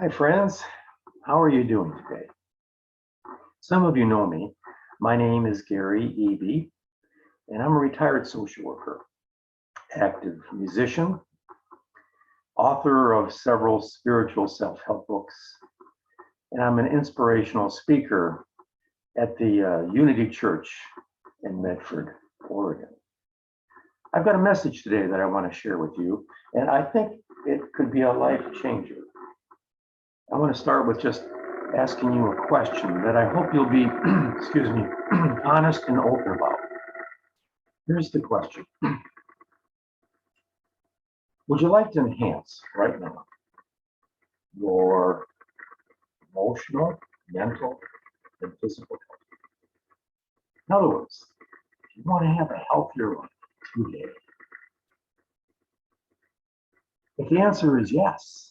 Hi, friends. How are you doing today? Some of you know me. My name is Gary Evie, and I'm a retired social worker, active musician, author of several spiritual self-help books, and I'm an inspirational speaker at the Unity Church in Medford, Oregon. I've got a message today that I want to share with you, and I think it could be a life changer. I want to start with just asking you a question that I hope you'll be, excuse me, honest and open about. Here's the question. Would you like to enhance right now your emotional, mental, and physical health? In other words, if you want to have a healthier life today, if the answer is yes,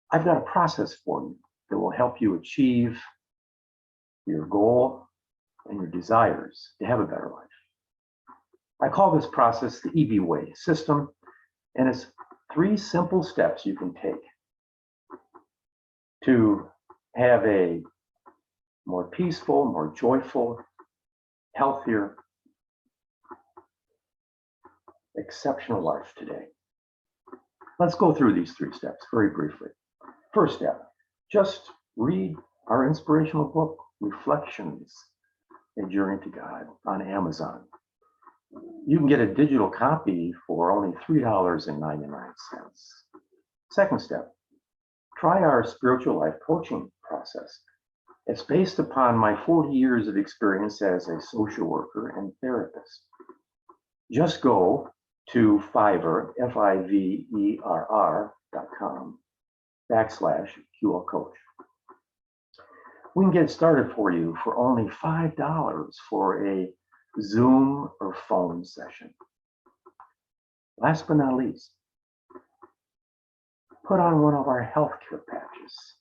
I've got a process for you that will help you achieve your goal and your desires to have a better life. I call this process the Evie Way System, and it's 3 simple steps you can take to have a more peaceful, more joyful, healthier, exceptional life today. Let's go through these 3 steps very briefly. First step, just read our inspirational book, Reflections, A Journey to God, on Amazon. You can get a digital copy for only $3.99. Second step, try our spiritual life coaching process. It's based upon my 40 years of experience as a social worker and therapist. Just go to Fiverr, fiverr.com/QL Coach. We can get started for you for only $5 for a Zoom or phone session. Last but not least, put on one of our healthcare patches.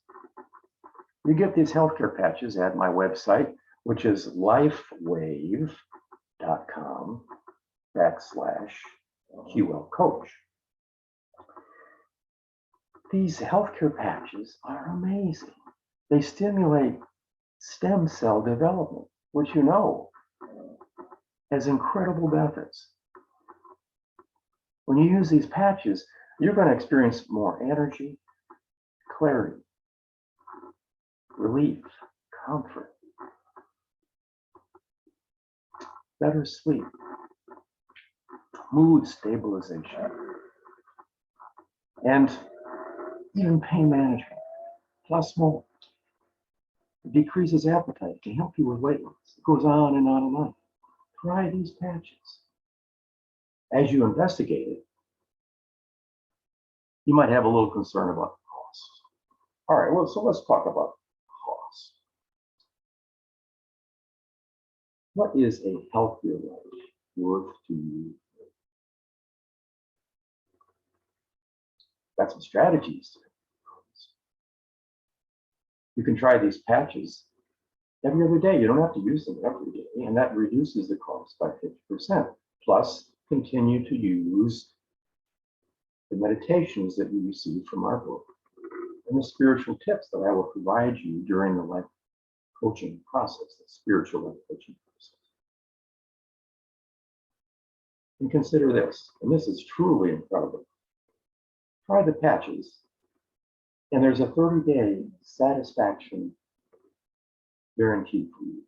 You get these healthcare patches at my website, which is lifewave.com/QL Coach. These healthcare patches are amazing. They stimulate stem cell development, which you know has incredible benefits. When you use these patches, you're going to experience more energy, clarity, relief, comfort, better sleep, mood stabilization, and even pain management, plus more. It decreases appetite, can help you with weight loss. It goes on and on and on. Try these patches. As you investigate it, you might have a little concern about cost. All right, well, so let's talk about cost. What is a healthier life worth to you? Got some strategies. You can try these patches every other day. You don't have to use them every day, and that reduces the cost by 50%. Plus, continue to use the meditations that you receive from our book and the spiritual tips that I will provide you during the life coaching process, the spiritual life coaching process. And consider this, and this is truly incredible. Try the patches, and there's a 30-day satisfaction guarantee for you.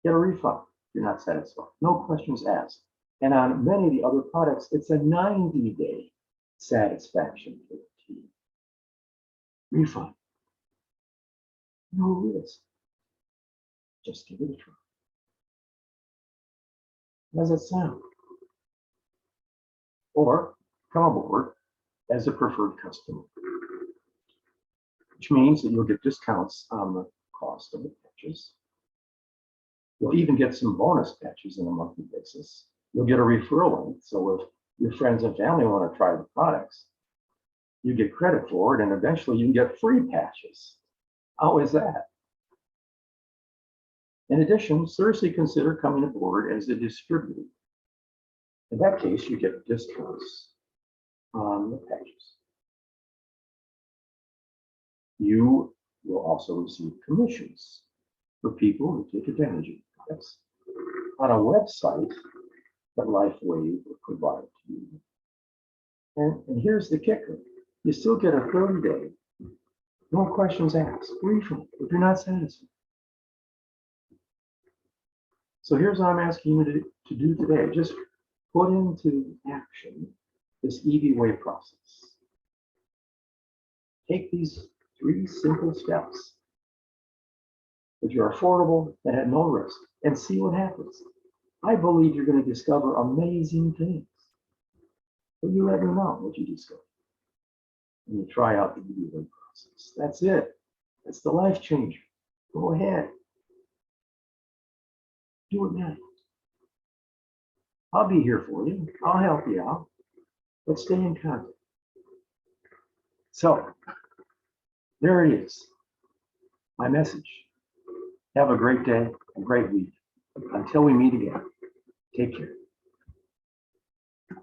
Get a refund if you're not satisfied. No questions asked. And on many of the other products, it's a 90-day satisfaction guarantee. Refund. No risk. Just give it a try. How does it sound? Or come aboard as a preferred customer, which means that you'll get discounts on the cost of the patches. You'll even get some bonus patches on a monthly basis. You'll get a referral link, so if your friends and family want to try the products, you get credit for it, and eventually you can get free patches. How is that? In addition, seriously consider coming aboard as a distributor. In that case, you get discounts on the patches. You will also receive commissions for people who take advantage of your products on a website that LifeWave will provide to you. And here's the kicker. You still get a 30-day, no questions asked, refund if you're not satisfied. So here's what I'm asking you to do today. Just put into action this Evie Way process. Take these 3 simple steps that are affordable and at no risk and see what happens. I believe you're going to discover amazing things. But you let me know what you discover when you try out the Evie Way process. That's it. That's the life changer. Go ahead. Do it now. I'll be here for you. I'll help you out. Let's stay in contact. So, there it is. My message. Have a great day, a great week. Until we meet again, take care.